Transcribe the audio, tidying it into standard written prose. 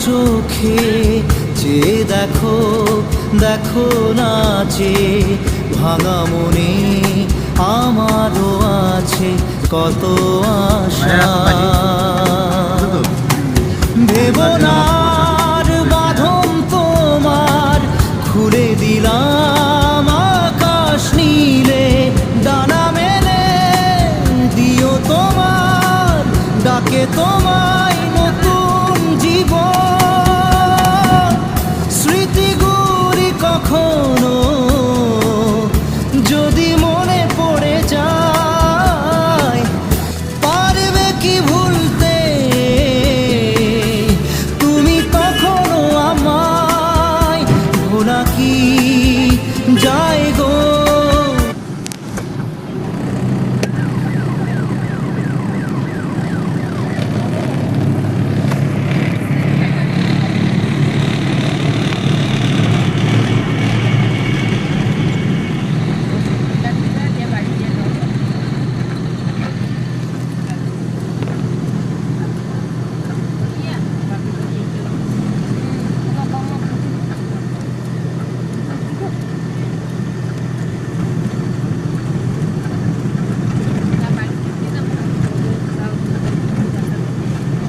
চোখে চেয়ে দেখো, দেখো না যে ভাঙা মনে আমারও আছে কত আশা। ভেবনার বাঁধন তোমার খুলে দিলাম আকাশ নীলে, ডানা মেলে দিও তোমার ডাকে তোমায় নতুন জীবন। স্মৃতিগুলি কখনো যদি মনে